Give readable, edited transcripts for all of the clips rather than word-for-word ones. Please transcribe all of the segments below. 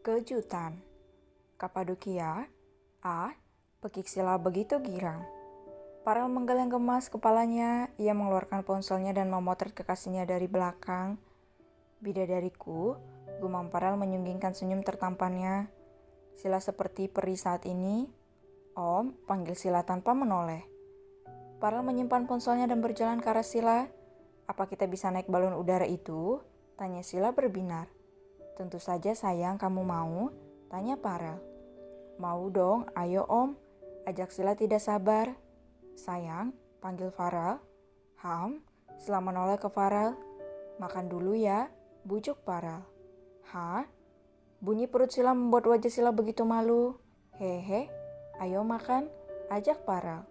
Kejutan. Kapadokia. Pekik Sila begitu girang. Farel menggeleng gemas kepalanya. Ia mengeluarkan ponselnya dan memotret kekasihnya dari belakang. Bidadariku, gumam Farel menyunggingkan senyum tertampannya. Sila seperti peri saat ini. Om, panggil Sila tanpa menoleh. Farel menyimpan ponselnya dan berjalan ke arah Sila. Apa kita bisa naik balon udara itu? Tanya Sila berbinar. Tentu saja sayang, kamu mau? Tanya Farel. Mau dong, ayo om. Ajak Sila tidak sabar. Sayang, panggil Farel. Sila menoleh ke Farel. Makan dulu ya, bujuk Farel. Bunyi perut Sila membuat wajah Sila begitu malu. Hehe, ayo makan, ajak Farel.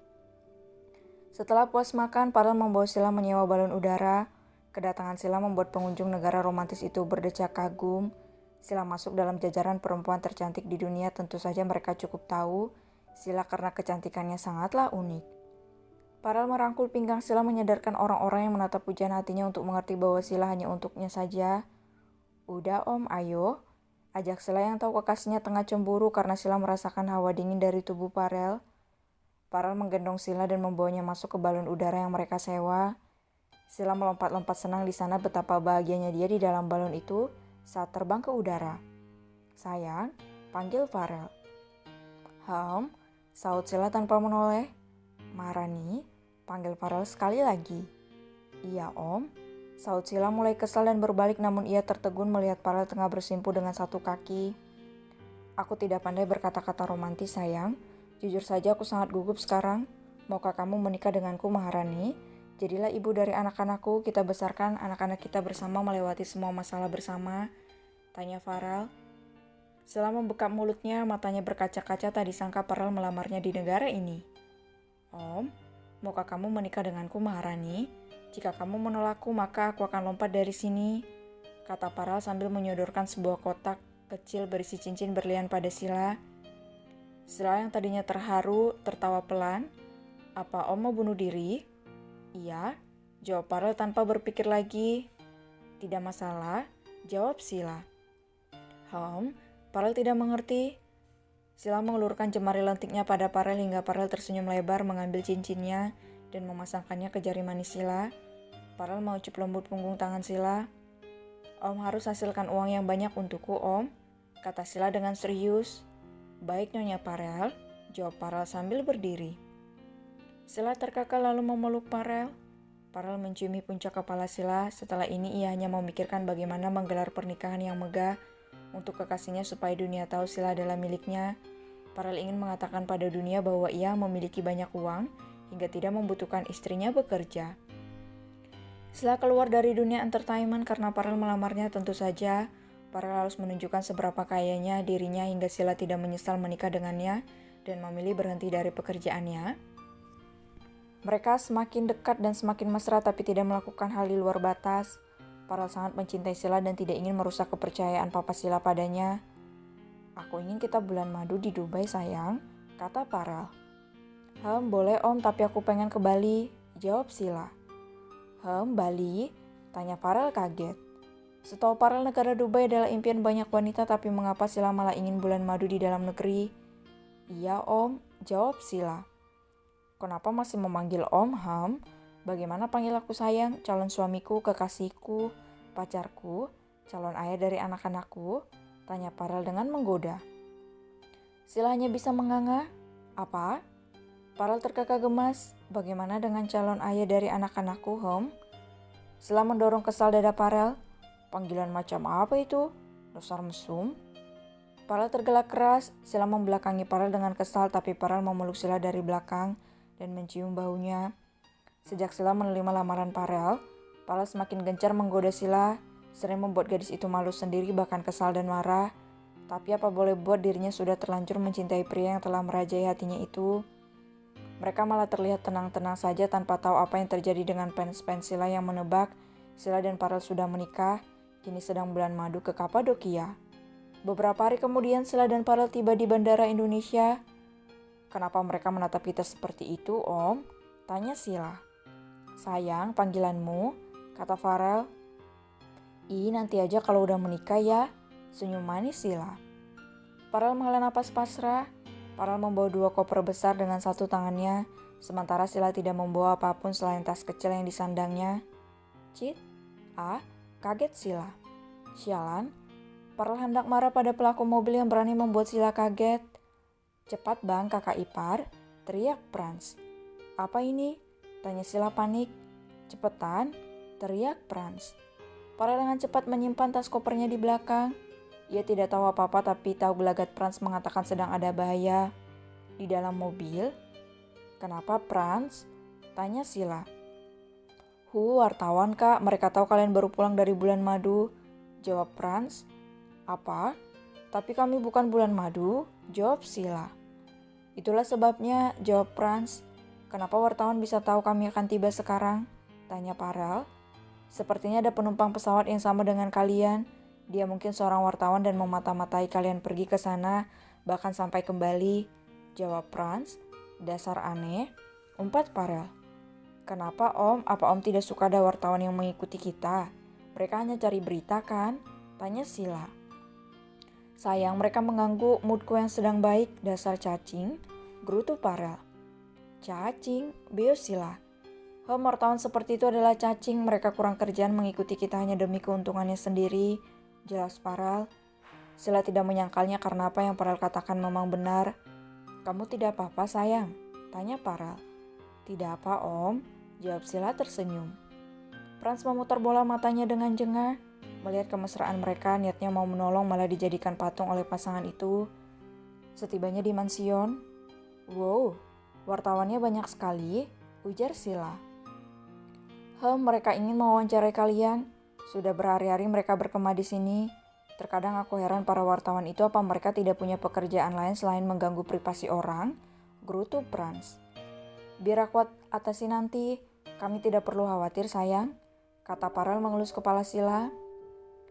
Setelah puas makan, Farel membawa Sila menyewa balon udara. Kedatangan Sila membuat pengunjung negara romantis itu berdecak kagum. Sila masuk dalam jajaran perempuan tercantik di dunia. Tentu saja mereka cukup tahu Sila karena kecantikannya sangatlah unik. Farel merangkul pinggang Sila menyadarkan orang-orang yang menatap pujian hatinya untuk mengerti bahwa Sila hanya untuknya saja. Udah om, ayo. Ajak Sila yang tahu kekasihnya tengah cemburu karena Sila merasakan hawa dingin dari tubuh Farel. Farel menggendong Sila dan membawanya masuk ke balon udara yang mereka sewa. Sila melompat-lompat senang di sana betapa bahagianya dia di dalam balon itu saat terbang ke udara. Sayang, panggil Farel. Saut Sila tanpa menoleh. Maharani, panggil Farel sekali lagi. Iya om. Saut Sila mulai kesal dan berbalik namun ia tertegun melihat Farel tengah bersimpu dengan satu kaki. Aku tidak pandai berkata-kata romantis sayang. Jujur saja aku sangat gugup sekarang. Maukah kamu menikah denganku Maharani? Jadilah ibu dari anak-anakku, kita besarkan anak-anak kita bersama melewati semua masalah bersama. Tanya Farel. Sila membekap mulutnya, matanya berkaca-kaca, tak disangka Farel melamarnya di negara ini. Om, maukah kamu menikah denganku Maharani? Jika kamu menolakku maka aku akan lompat dari sini. Kata Farel sambil menyodorkan sebuah kotak kecil berisi cincin berlian pada Sila. Sila yang tadinya terharu, tertawa pelan. Apa om mau bunuh diri? Iya, jawab Farel tanpa berpikir lagi. Tidak masalah, jawab Sila. Farel tidak mengerti. Sila mengelurkan jemari lentiknya pada Farel hingga Farel tersenyum lebar mengambil cincinnya dan memasangkannya ke jari manis Sila. Farel mengucup lembut punggung tangan Sila. Om harus hasilkan uang yang banyak untukku om, kata Sila dengan serius. Baik Nyonya Farel, jawab Farel sambil berdiri. Sila terkekeh lalu memeluk Farel. Farel menciumi puncak kepala Sila. Setelah ini ia hanya memikirkan bagaimana menggelar pernikahan yang megah untuk kekasihnya supaya dunia tahu Sila adalah miliknya. Farel ingin mengatakan pada dunia bahwa ia memiliki banyak uang hingga tidak membutuhkan istrinya bekerja. Sila keluar dari dunia entertainment karena Farel melamarnya tentu saja. Farel harus menunjukkan seberapa kayanya dirinya hingga Sila tidak menyesal menikah dengannya dan memilih berhenti dari pekerjaannya. Mereka semakin dekat dan semakin mesra tapi tidak melakukan hal di luar batas. Farel sangat mencintai Sila dan tidak ingin merusak kepercayaan papa Sila padanya. Aku ingin kita bulan madu di Dubai sayang, kata Farel. Boleh om tapi aku pengen ke Bali, jawab Sila. Bali? Tanya Farel kaget. Setahu Farel negara Dubai adalah impian banyak wanita tapi mengapa Sila malah ingin bulan madu di dalam negeri? Iya om, jawab Sila. Kenapa masih memanggil om, Bagaimana panggil aku sayang, calon suamiku, kekasihku, pacarku, calon ayah dari anak-anakku? Tanya Farel dengan menggoda. Sila hanya bisa menganga. Apa? Farel terkekeh gemas. Bagaimana dengan calon ayah dari anak-anakku, Sila mendorong kesal dada Farel. Panggilan macam apa itu? Dasar mesum. Farel tergelak keras. Sila membelakangi Farel dengan kesal tapi Farel memeluk Sila dari belakang dan mencium bahunya. Sejak Sila menerima lamaran Farel semakin gencar menggoda Sila, sering membuat gadis itu malu sendiri bahkan kesal dan marah. Tapi apa boleh buat dirinya sudah terlanjur mencintai pria yang telah merajai hatinya itu. Mereka malah terlihat tenang-tenang saja tanpa tahu apa yang terjadi dengan fans-fans Sila yang menebak Sila dan Farel sudah menikah, kini sedang bulan madu ke Kapadokia. Beberapa hari kemudian Sila dan Farel tiba di Bandara Indonesia. "Kenapa mereka menatap kita seperti itu, Om?" tanya Sila. "Sayang, panggilanmu," kata Farel. "Ih, nanti aja kalau udah menikah ya," senyum manis Sila. Farel menghela napas pasrah. Farel membawa 2 koper besar dengan satu tangannya, sementara Sila tidak membawa apapun selain tas kecil yang disandangnya. "Cit, kaget Sila. Sialan, Farel hendak marah pada pelaku mobil yang berani membuat Sila kaget. "Cepat bang, kakak ipar," teriak Frans. "Apa ini?" tanya Sila panik. "Cepetan," teriak Frans. Farel dengan cepat menyimpan tas kopernya di belakang. Ia tidak tahu apa-apa tapi tahu gelagat Frans mengatakan sedang ada bahaya. Di dalam mobil? "Kenapa Frans?" tanya Sila. Wartawan kak, mereka tahu kalian baru pulang dari bulan madu," jawab Frans. "Apa? Tapi kami bukan bulan madu," jawab Sila. "Itulah sebabnya," jawab Frans. "Kenapa wartawan bisa tahu kami akan tiba sekarang?" tanya Farel. "Sepertinya ada penumpang pesawat yang sama dengan kalian. Dia mungkin seorang wartawan dan memata-matai kalian pergi ke sana, bahkan sampai kembali," jawab Frans. "Dasar aneh," umpat Farel. "Kenapa Om? Apa Om tidak suka ada wartawan yang mengikuti kita? Mereka hanya cari berita kan?" tanya Sila. "Sayang, mereka mengganggu moodku yang sedang baik, dasar cacing," gerutu Farel. "Cacing?" beo Sila. "Wartawan seperti itu adalah cacing, mereka kurang kerjaan mengikuti kita hanya demi keuntungannya sendiri," jelas Farel. Sila tidak menyangkalnya karena apa yang Farel katakan memang benar. "Kamu tidak apa-apa sayang?" tanya Farel. "Tidak apa Om," jawab Sila tersenyum. Frans memutar bola matanya dengan jengah. Melihat kemesraan mereka, niatnya mau menolong malah dijadikan patung oleh pasangan itu. Setibanya di mansion, "Wow, wartawannya banyak sekali," ujar Sila. Mereka ingin mewawancarai kalian. Sudah berhari-hari mereka berkemah di sini. Terkadang aku heran para wartawan itu apa mereka tidak punya pekerjaan lain selain mengganggu privasi orang," gerutu Frans. "Biar aku atasi nanti, kami tidak perlu khawatir sayang," kata Farel mengelus kepala Sila.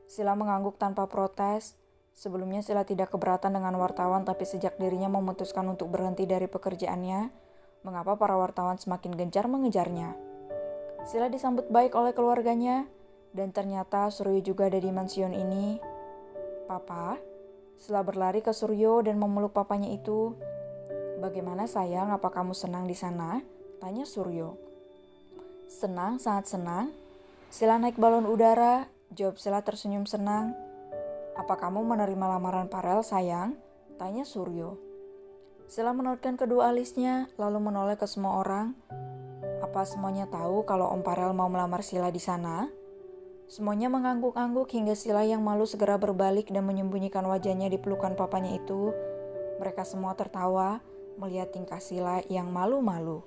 Sila mengangguk tanpa protes. Sebelumnya Sila tidak keberatan dengan wartawan, tapi sejak dirinya memutuskan untuk berhenti dari pekerjaannya, mengapa para wartawan semakin gencar mengejarnya. Sila disambut baik oleh keluarganya, dan ternyata Suryo juga ada di mansion ini. "Papa?" Sila berlari ke Suryo dan memeluk papanya itu. "Bagaimana sayang, apa kamu senang di sana?" tanya Suryo. "Senang, sangat senang." Sila naik balon udara, jawab Sila tersenyum senang. "Apa kamu menerima lamaran Farel sayang?" tanya Suryo. Sila menautkan kedua alisnya, lalu menoleh ke semua orang. "Apa semuanya tahu kalau Om Farel mau melamar Sila di sana?" Semuanya mengangguk-angguk hingga Sila yang malu segera berbalik dan menyembunyikan wajahnya di pelukan papanya itu. Mereka semua tertawa melihat tingkah Sila yang malu-malu.